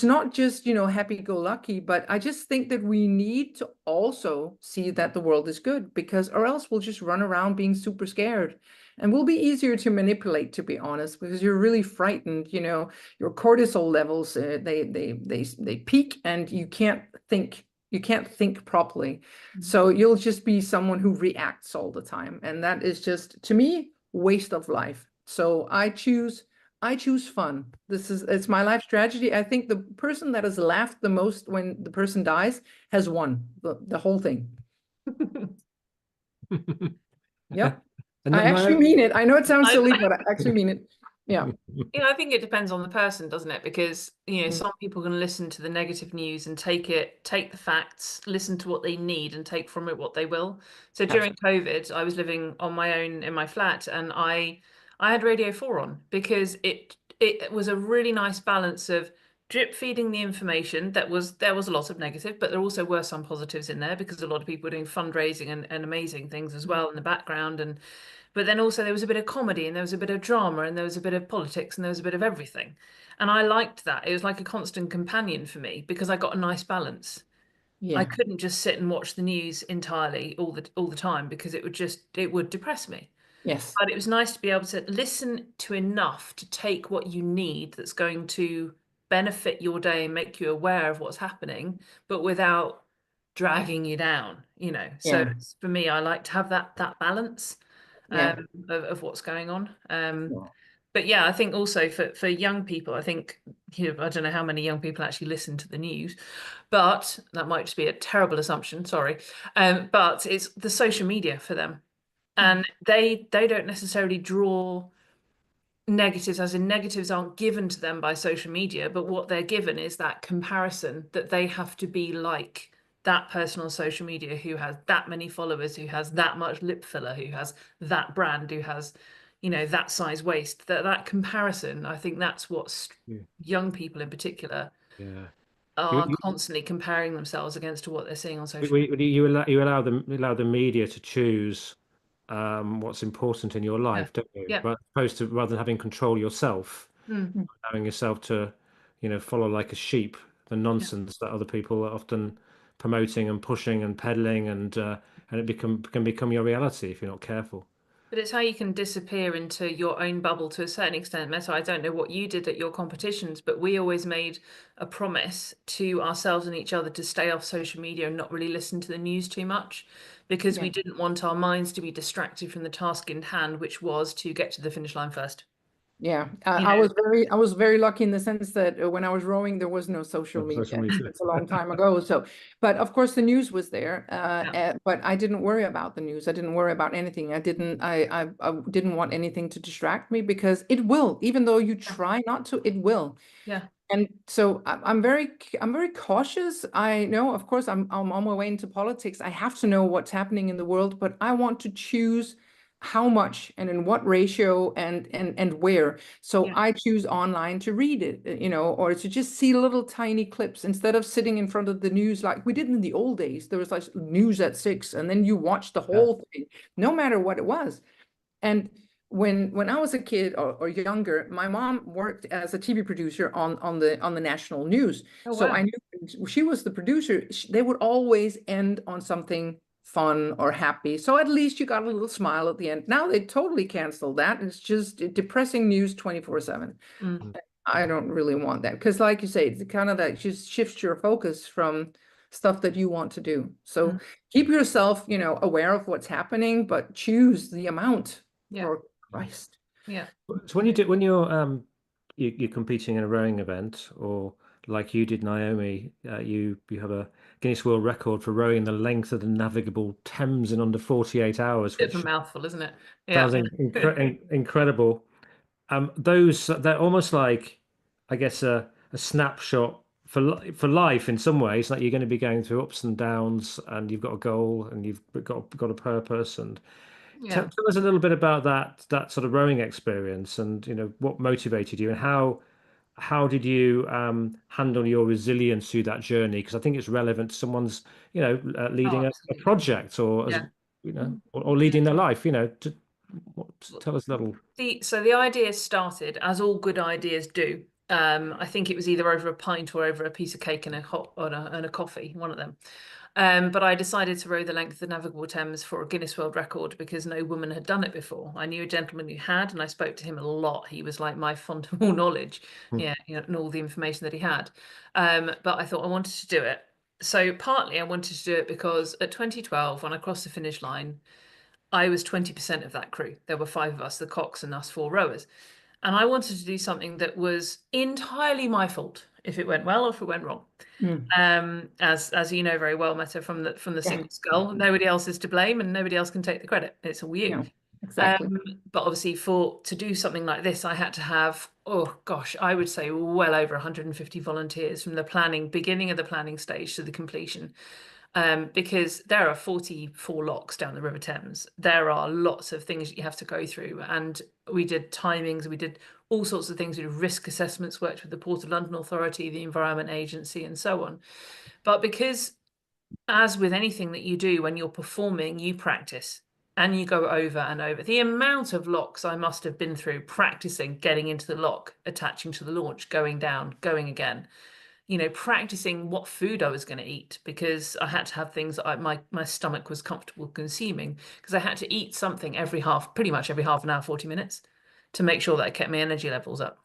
not just, happy-go-lucky, but I just think that we need to also see that the world is good, because or else we'll just run around being super scared. And we'll be easier to manipulate, to be honest, because you're really frightened, your cortisol levels, they peak, and you can't think properly. So you'll just be someone who reacts all the time. And that is just, to me, waste of life. So I choose fun. It's my life strategy. I think the person that has laughed the most when the person dies has won the whole thing. Yep. And I actually mean it. I know it sounds silly, I, but I actually mean it. Yeah. I think it depends on the person, doesn't it? Because, Mm. some people can listen to the negative news and take the facts, listen to what they need and take from it what they will. So during Absolutely. COVID, I was living on my own in my flat, and I had Radio 4 on because it was a really nice balance of drip feeding the information. There was a lot of negative, but there also were some positives in there because a lot of people were doing fundraising and amazing things as well in the background. But then also there was a bit of comedy, and there was a bit of drama, and there was a bit of politics, and there was a bit of everything. And I liked that. It was like a constant companion for me because I got a nice balance. I Yeah. couldn't just sit and watch the news entirely all the time because it would depress me. Yes. But it was nice to be able to listen to enough to take what you need that's going to benefit your day and make you aware of what's happening, but without dragging you down. So Yeah. for me, I like to have that balance Yeah. of what's going on. Yeah. But yeah, I think also for young people, I think, I don't know how many young people actually listen to the news, but that might just be a terrible assumption, sorry. But it's the social media for them. And they don't necessarily draw negatives, as in negatives aren't given to them by social media, but what they're given is that comparison that they have to be like that person on social media who has that many followers, who has that much lip filler, who has that brand, who has, that size waist. That comparison, I think that's what Yeah. young people in particular Yeah. You, are you, constantly comparing themselves against to what they're seeing on social you allow the media to choose what's important in your media. life, don't you? Yeah. But opposed to rather than having control yourself, Mm. allowing yourself to, follow like a sheep the Yeah. nonsense that other people are often promoting and pushing and peddling, and it can become your reality if you're not careful. But it's how you can disappear into your own bubble to a certain extent. Meta, I don't know what you did at your competitions, but we always made a promise to ourselves and each other to stay off social media and not really listen to the news too much because we Yeah. didn't want our minds to be distracted from the task in hand, which was to get to the finish line first. Yeah, You I know, was very lucky in the sense that when I was rowing, there was no social Social media. media. It's a long time ago. So, but of course, the news was there. yeah, But I didn't worry about the news. I didn't worry about anything. I didn't want anything to distract me because it will, even though you yeah, try not to, it will. yeah, And so I'm very cautious. I know, of course, I'm on my way into politics. I have to know what's happening in the world, but I want to choose how much and in what ratio and where. So yeah, I choose online to read it, or to just see little tiny clips instead of sitting in front of the news like we did in the old days. There was like news at 6, and then you watch the Yeah. whole thing, no matter what it was. And when I was a kid or younger, my mom worked as a TV producer on the national news. oh So wow, I knew she was the producer, they would always end on something fun or happy. So at least you got a little smile at the end. Now they totally canceled that. It's just depressing news 24/7. Mm. I don't really want that because, like you say, it's kind of that just shifts your focus from stuff that you want to do. So keep yourself, aware of what's happening, but choose the amount. Yeah. For Christ. Yeah. So when you're competing in a rowing event, or like you did, Naomi, you have a Guinness World Record for rowing the length of the navigable Thames in under 48 hours, Bit of which a mouthful, isn't it? sounds Yeah. incredible. They're almost like, I guess, a snapshot for life in some ways. Like you're going to be going through ups and downs, and you've got a goal, and you've got a purpose. And Yeah. tell us a little bit about that sort of rowing experience, and what motivated you, and how did you handle your resilience through that journey? Because I think it's relevant to someone's Oh, leading a absolutely. project, or as Yeah. or leading their life. Tell us a little. So the idea started, as all good ideas do. I think it was either over a pint or over a piece of cake and a coffee, one of them. But I decided to row the length of the navigable Thames for a Guinness World Record because no woman had done it before. I knew a gentleman who had, and I spoke to him a lot. He was like my font of all knowledge, yeah, and all the information that he had. But I thought I wanted to do it. So partly I wanted to do it because at 2012, when I crossed the finish line, I was 20% of that crew. There were 5 of us, the cocks and us 4 rowers. And I wanted to do something that was entirely my fault if it went well or if it went wrong. As you know very well, Mette, from the single scull, nobody else is to blame and nobody else can take the credit. It's all you. Yeah, exactly. But obviously to do something like this, I had to have, oh gosh, I would say well over 150 volunteers from the beginning of the planning stage to the completion. Because there are 44 locks down the River Thames. There are lots of things you have to go through. And we did timings, we did all sorts of things. We did risk assessments, worked with the Port of London Authority, the Environment Agency, and so on. But because, as with anything that you do when you're performing, you practice and you go over and over. The amount of locks I must have been through practicing getting into the lock, attaching to the launch, going down, going again. Practicing what food I was going to eat because I had to have things that my stomach was comfortable consuming because I had to eat something pretty much every half an hour, 40 minutes to make sure that I kept my energy levels up.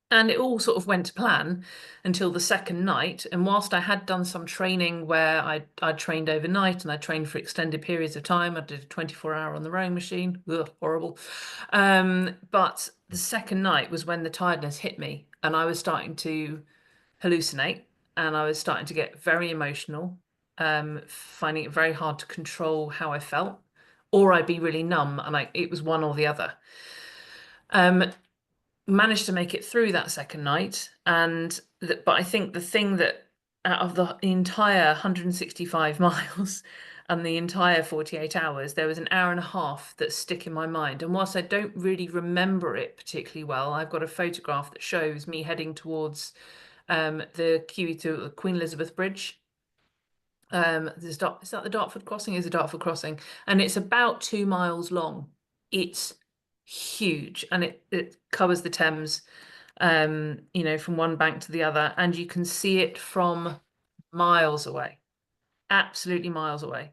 And it all sort of went to plan until the second night. And whilst I had done some training where I trained overnight and I trained for extended periods of time, I did a 24-hour on the rowing machine. Ugh, horrible. But the second night was when the tiredness hit me and I was starting to hallucinate and I was starting to get very emotional, finding it very hard to control how I felt, or I'd be really numb and it was one or the other. Managed to make it through that second night, but I think the thing that out of the entire 165 miles and the entire 48 hours, there was an hour and a half that stick in my mind. And whilst I don't really remember it particularly well, I've got a photograph that shows me heading towards the Queen Elizabeth Bridge. Is that the Dartford crossing? Is the Dartford crossing, and it's about 2 miles long. It's huge, and it covers the Thames, from one bank to the other, and you can see it from miles away, absolutely miles away.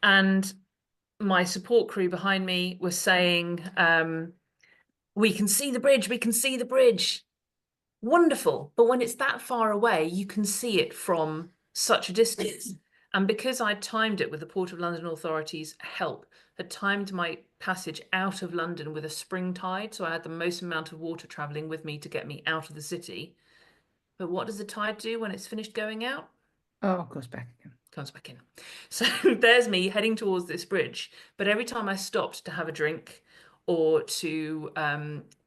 And my support crew behind me was saying, "We can see the bridge. We can see the bridge." Wonderful. But when it's that far away, you can see it from such a distance. And because I timed it with the Port of London Authority's help, had timed my passage out of London with a spring tide, so I had the most amount of water travelling with me to get me out of the city. But what does the tide do when it's finished going out? Oh, it goes back again. Comes back in. So there's me heading towards this bridge. But every time I stopped to have a drink or to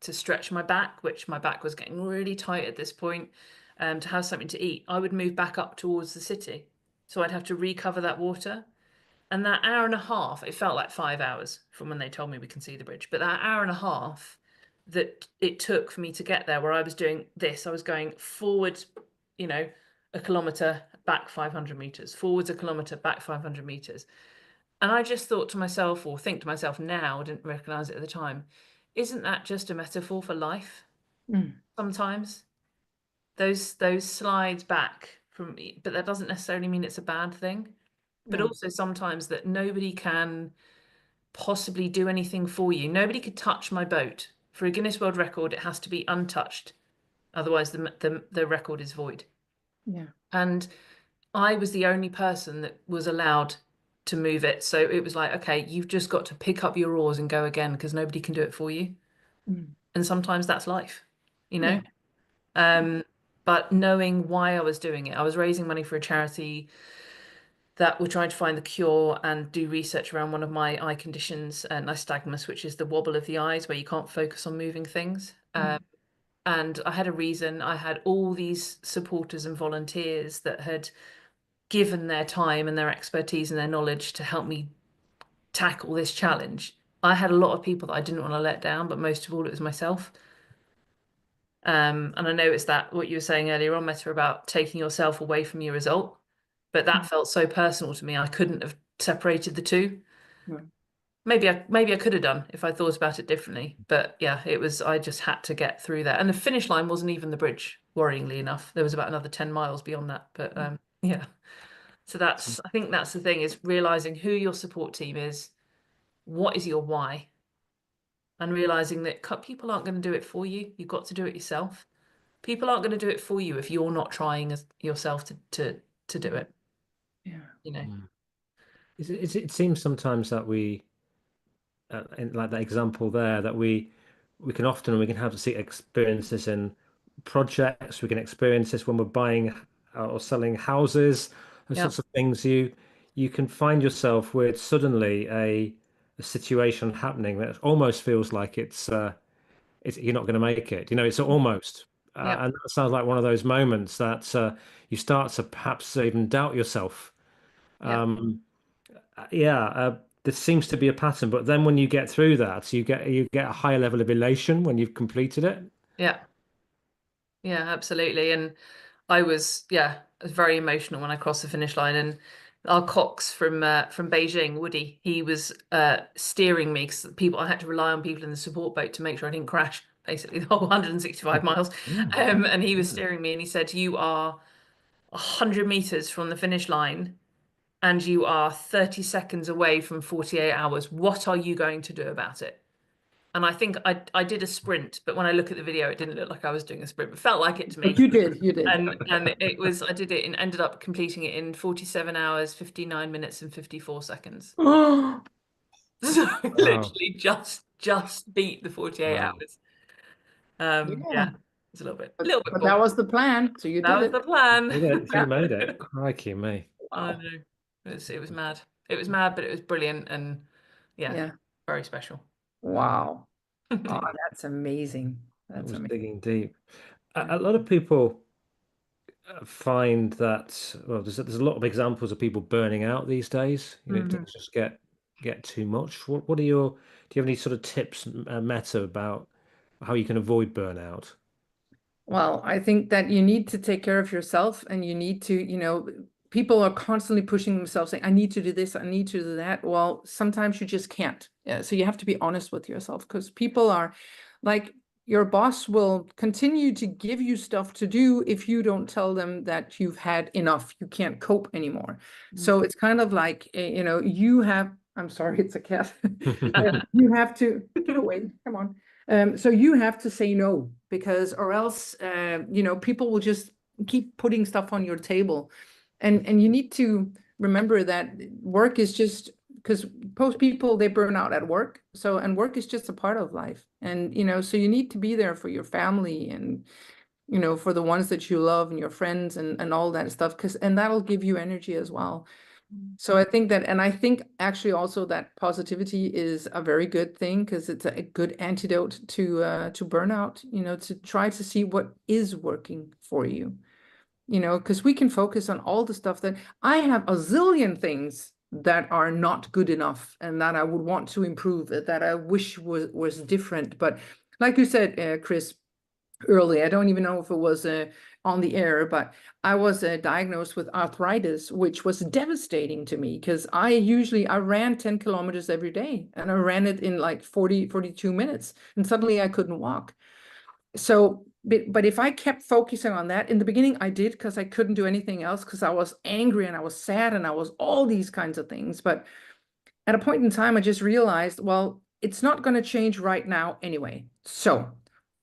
stretch my back, which my back was getting really tight at this point, to have something to eat, I would move back up towards the city. So I'd have to recover that water. And that hour and a half, it felt like 5 hours from when they told me we can see the bridge. But that hour and a half that it took for me to get there, where I was doing this, I was going forward, a kilometre, back 500 meters, forwards a kilometre, back 500 meters. And I just thought to myself, or think to myself now, I didn't recognize it at the time, isn't that just a metaphor for life? Sometimes those slides back from, but that doesn't necessarily mean it's a bad thing. But also sometimes that nobody can possibly do anything for you. Nobody could touch my boat. For a Guinness World Record, it has to be untouched. Otherwise, the record is void. Yeah. And I was the only person that was allowed to move it. So it was like, okay, you've just got to pick up your oars and go again because nobody can do it for you. And sometimes that's life, you know? But knowing why I was doing it, I was raising money for a charity that were trying to find the cure and do research around one of my eye conditions, nystagmus, which is the wobble of the eyes where you can't focus on moving things. And I had a reason. I had all these supporters and volunteers that had given their time and their expertise and their knowledge to help me tackle this challenge. I had a lot of people that I didn't want to let down, but most of all, it was myself. And I know it's that what you were saying earlier on, Mette, about taking yourself away from your result, but that felt so personal to me. I couldn't have separated the two. Maybe I could have done if I thought about it differently, but yeah, it was, I just had to get through that. And the finish line wasn't even the bridge, worryingly enough. There was about another 10 miles beyond that, but yeah. So I think that's the thing, is realizing who your support team is, what is your why, and realizing that people aren't going to do it for you. You've got to do it yourself. People aren't going to do it for you if you're not trying yourself to do it. Yeah. You know. It seems sometimes that we, like that example there, that we can have to see experiences in projects. We can experience this when we're buying or selling houses, those sorts of things. You can find yourself with suddenly a situation happening that almost feels like you're not going to make it. You know, it's almost. And that sounds like one of those moments that you start to perhaps even doubt yourself. There seems to be a pattern, but then when you get through that, you get a higher level of elation when you've completed it. Yeah, absolutely. And I was very emotional when I crossed the finish line. And our cox from Beijing, Woody, he was steering me because I had to rely on people in the support boat to make sure I didn't crash, basically the whole 165 miles. And he was steering me, and he said, "You are 100 meters from the finish line, and you are 30 seconds away from 48 hours. What are you going to do about it?" And I think I did a sprint, but when I look at the video, it didn't look like I was doing a sprint, but felt like it to me. But you did. And it was, I did it and ended up completing it in 47 hours, 59 minutes and 54 seconds. So literally just beat the 48 hours. Yeah, it's a little bit But that was the plan. So you did it. That was the plan. You made it. Crikey me. I know. It was mad. It was mad, but it was brilliant and very special. Wow. Oh, that's amazing. That was amazing. digging deep. A lot of people find that, well, there's a lot of examples of people burning out these days. You know, it does just get too much. Do you have any sort of tips, Mette, about how you can avoid burnout? Well, I think that you need to take care of yourself, and you need to, people are constantly pushing themselves saying, I need to do this, I need to do that. Well, sometimes you just can't. So you have to be honest with yourself, because people are like, your boss will continue to give you stuff to do if you don't tell them that you've had enough, you can't cope anymore. So it's kind of like, you have, I'm sorry, it's a cat. You have to get away, come on. So you have to say no, because or else, people will just keep putting stuff on your table. And you need to remember that work is just, because most people, they burn out at work. So, and work is just a part of life. And, so you need to be there for your family and, for the ones that you love and your friends and all that stuff, and that'll give you energy as well. So I think that, and I think actually also that positivity is a very good thing, because it's a good antidote to burnout, to try to see what is working for you, because we can focus on all the stuff that I have a zillion things that are not good enough and that I would want to improve, that I wish was different. But like you said, Chris, early, I don't even know if it was on the air, but I was diagnosed with arthritis, which was devastating to me, because I ran 10 kilometers every day, and I ran it in like 42 minutes, and suddenly I couldn't walk. So but if I kept focusing on that, in the beginning I did, because I couldn't do anything else, because I was angry and I was sad and I was all these kinds of things. But at a point in time, I just realized, well, it's not going to change right now anyway. So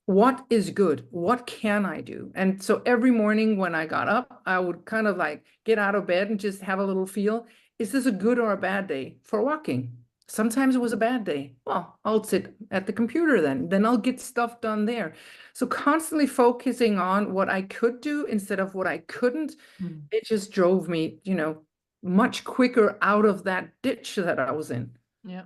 what is good? What can I do? And so every morning when I got up, I would kind of like get out of bed and just have a little feel, is this a good or a bad day for walking? Sometimes it was a bad day. Well, I'll sit at the computer then I'll get stuff done there. So constantly focusing on what I could do instead of what I couldn't, it just drove me, much quicker out of that ditch that I was in. Yeah.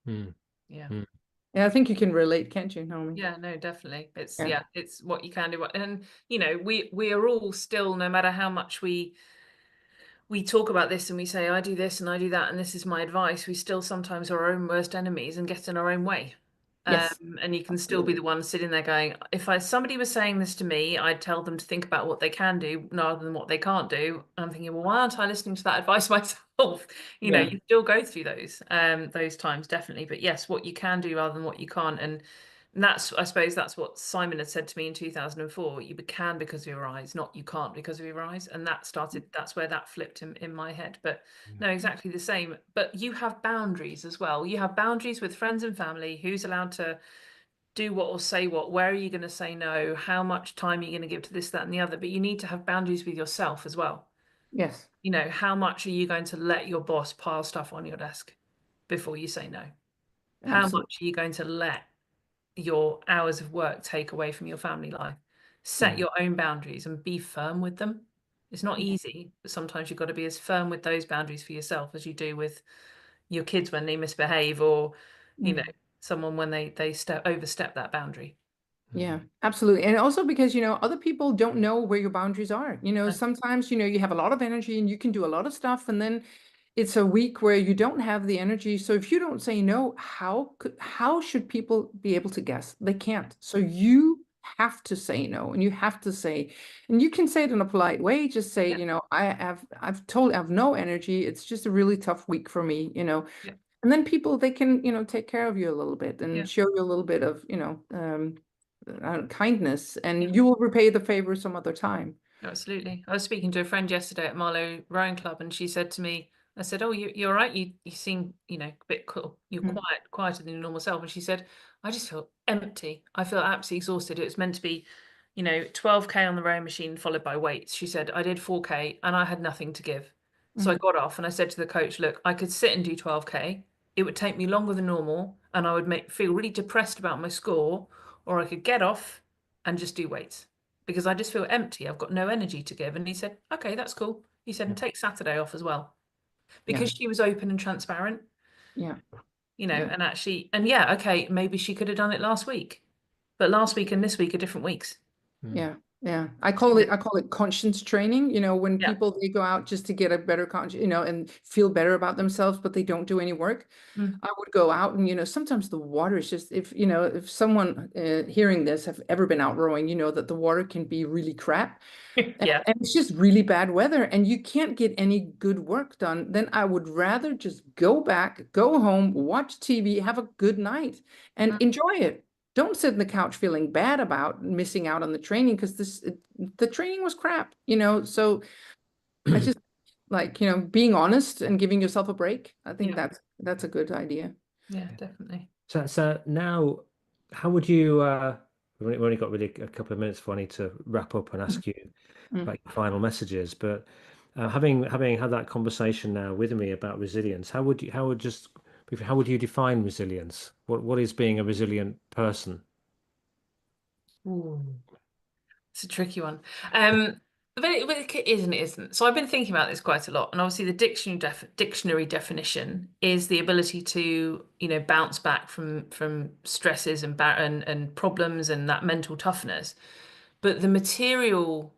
Mm. Yeah. Mm. Yeah, I think you can relate, can't you, Naomi? Yeah, no, definitely. It's Yeah. it's what you can do. And we are all still, no matter how much we talk about this and we say, I do this and I do that, and this is my advice, we still sometimes are our own worst enemies and get in our own way. Yes. And you can still be the one sitting there going, if somebody was saying this to me, I'd tell them to think about what they can do rather than what they can't do. And I'm thinking, well, why aren't I listening to that advice myself? Yeah. You still go through those times, definitely. But yes, what you can do rather than what you can't. And that's, I suppose that's what Simon had said to me in 2004. You can because of your eyes, not you can't because of your eyes. And that's where that flipped in my head. But no, exactly the same. But you have boundaries as well. You have boundaries with friends and family. Who's allowed to do what or say what? Where are you going to say no? How much time are you going to give to this, that, and the other? But you need to have boundaries with yourself as well. Yes. How much are you going to let your boss pile stuff on your desk before you say no? How Absolutely. much are you going to let your hours of work take away from your family life? Set your own boundaries and be firm with them. It's not easy, but sometimes you've got to be as firm with those boundaries for yourself as you do with your kids when they misbehave, or someone when they overstep that boundary. Yeah, absolutely. And also because, other people don't know where your boundaries are. Sometimes, you have a lot of energy and you can do a lot of stuff, and then it's a week where you don't have the energy. So if you don't say no, how should people be able to guess? They can't. So you have to say no, and you have to say, and you can say it in a polite way, just say, I've no energy. It's just a really tough week for me, Yeah. and then people, they can, take care of you a little bit and show you a little bit of, kindness, and you will repay the favor some other time. Absolutely. I was speaking to a friend yesterday at Marlow Rowing Club, and she said to me, I said, "Oh, you're right. You seem, a bit cool. You're quieter than your normal self." And she said, "I just feel empty. I feel absolutely exhausted. It was meant to be, 12K on the rowing machine followed by weights." She said, "I did 4K and I had nothing to give." So I got off and I said to the coach, "Look, I could sit and do 12K. It would take me longer than normal, and I would feel really depressed about my score, or I could get off and just do weights, because I just feel empty. I've got no energy to give." And he said, "Okay, that's cool." He said, "And take Saturday off as well." Because she was open and transparent, Yeah. and actually, and okay, maybe she could have done it last week, but last week and this week are different weeks. Yeah. Yeah. I call it conscience training, when people, they go out just to get a better conscience, and feel better about themselves, but they don't do any work. I would go out and, sometimes the water is just, if someone hearing this have ever been out rowing, that the water can be really crap. Yeah. And it's just really bad weather and you can't get any good work done. Then I would rather just go back, go home, watch TV, have a good night and enjoy it. Don't sit on the couch feeling bad about missing out on the training, because the training was crap, So I just like, being honest and giving yourself a break. I think that's a good idea. Yeah, definitely. So now, how would you? We've only got really a couple of minutes before I need to wrap up and ask you about your final messages. But having had that conversation now with me about resilience, how would you define resilience? What is being a resilient person? Ooh. It's a tricky one. But it is and it isn't. So I've been thinking about this quite a lot, and obviously the dictionary definition is the ability to, bounce back from stresses and problems and that mental toughness. But the material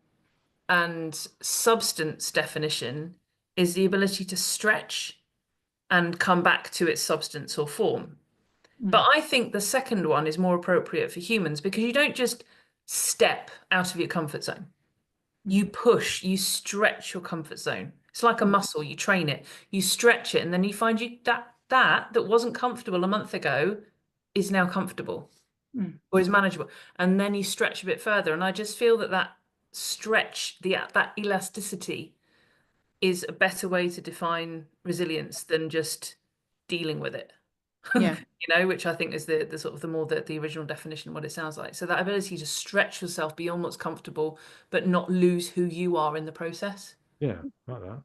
and substance definition is the ability to stretch and come back to its substance or form. But I think the second one is more appropriate for humans, because you don't just step out of your comfort zone. You push, you stretch your comfort zone. It's like a muscle, you train it, you stretch it, and then you find that wasn't comfortable a month ago is now comfortable. or is manageable, and then you stretch a bit further. And I just feel that that stretch, that elasticity, is a better way to define resilience than just dealing with it. Yeah. Which I think is the sort of the original definition of what it sounds like. So that ability to stretch yourself beyond what's comfortable, but not lose who you are in the process. Yeah, like that.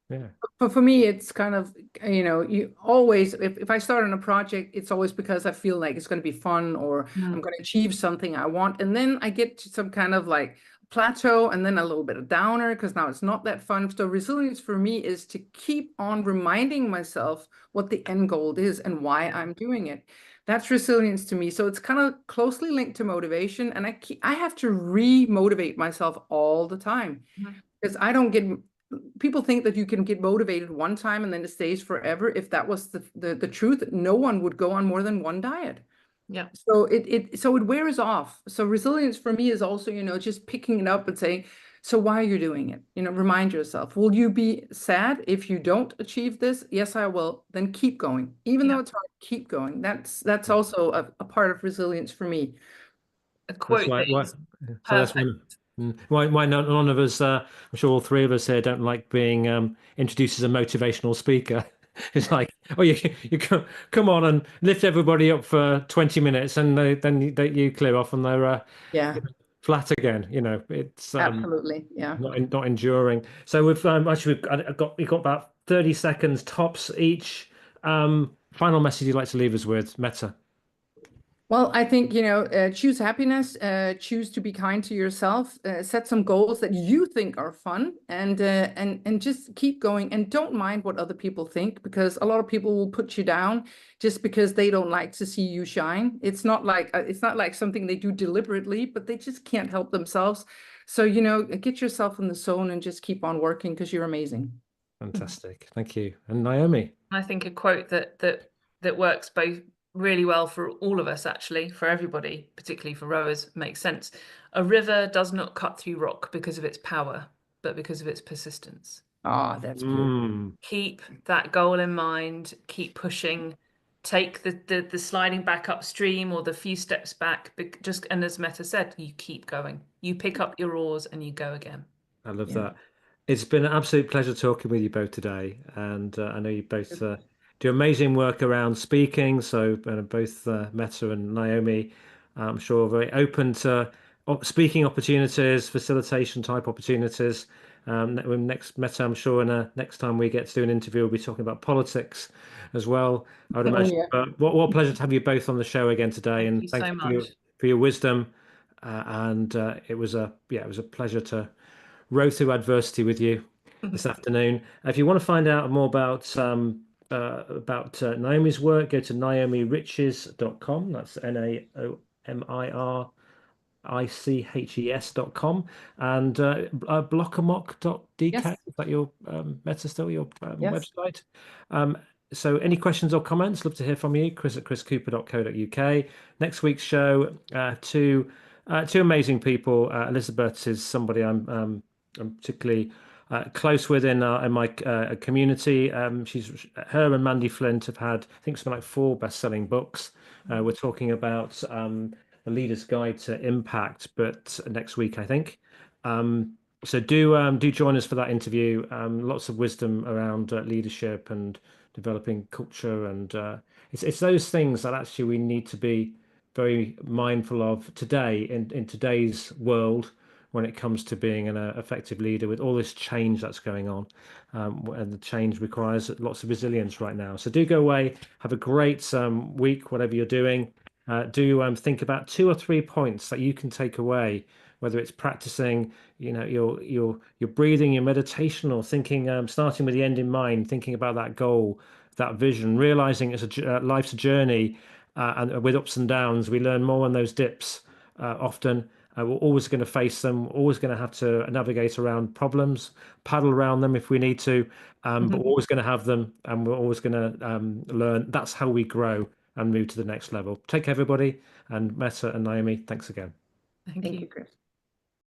Yeah. But for me, it's kind of, you always, if I start on a project, it's always because I feel like it's going to be fun, or I'm going to achieve something I want. And then I get to some kind of like plateau, and then a little bit of downer because now it's not that fun. So resilience for me is to keep on reminding myself what the end goal is and why I'm doing it. That's resilience to me. So it's kind of closely linked to motivation. And I have to re-motivate myself all the time, because I don't get, people think that you can get motivated one time and then it stays forever. If that was the truth, no one would go on more than one diet. Yeah. So it wears off. So resilience for me is also, just picking it up and saying, so why are you doing it? Remind yourself, will you be sad if you don't achieve this? Yes, I will. Then keep going. Even though it's hard, keep going. That's also a part of resilience for me. A quote That's why, that is so that's perfect. why none of us, I'm sure all three of us here don't like being introduced as a motivational speaker. It's like, oh, you come on and lift everybody up for 20 minutes, and you clear off and they're Yeah, flat again. It's absolutely. Yeah. not enduring. So we've got about 30 seconds tops each. Final message you'd like to leave us with, Mette? Well, I think, choose happiness, choose to be kind to yourself, set some goals that you think are fun, and just keep going, and don't mind what other people think, because a lot of people will put you down just because they don't like to see you shine. It's not like something they do deliberately, but they just can't help themselves. So, get yourself in the zone and just keep on working, because you're amazing. Fantastic. Thank you. And Naomi? I think a quote that works both really well for all of us, actually, for everybody, particularly for rowers, makes sense. A river does not cut through rock because of its power, but because of its persistence. Ah, that's beautiful. Keep that goal in mind, keep pushing, take the sliding back upstream or the few steps back, and as Mette said, you keep going. You pick up your oars and you go again. I love Yeah. that. It's been an absolute pleasure talking with you both today, and I know you both do amazing work around speaking. So both Mette and Naomi, I'm sure, are very open to speaking opportunities, facilitation type opportunities. Next Mette, I'm sure, next time we get to do an interview, we'll be talking about politics as well, I would Oh, imagine. yeah. But what a pleasure to have you both on the show again today, Thank and you thank so you much. for your wisdom. And it was a pleasure to row through adversity with you this afternoon. If you want to find out more about Naomi's work, go to naomiriches.com. That's NaomiRiches.com, and blockamock.dk. Yes. Is that your Mette still your Yes. website? So any questions or comments, love to hear from you. Chris@chriscooper.co.uk. Next week's show, two amazing people. Elizabeth is somebody I'm particularly close with in my community. Her and Mandy Flint have had, I think, something like 4 best-selling books. We're talking about The Leader's Guide to Impact, but next week, I think. So do join us for that interview. Lots of wisdom around leadership and developing culture, and it's those things that actually we need to be very mindful of today in today's world, when it comes to being an effective leader with all this change that's going on. And the change requires lots of resilience right now. So do go away, have a great week, whatever you're doing. Do think about 2 or 3 points that you can take away, whether it's practicing, your breathing, your meditation, or thinking, starting with the end in mind, thinking about that goal, that vision, realizing it's life's a journey, and with ups and downs. We learn more on those dips often. We're always going to face them. We're always going to have to navigate around problems, paddle around them if we need to, but we're always going to have them, and we're always going to learn. That's how we grow and move to the next level. Take care, everybody, and Mette and Naomi, thanks again. Thank Thank you. you, Chris.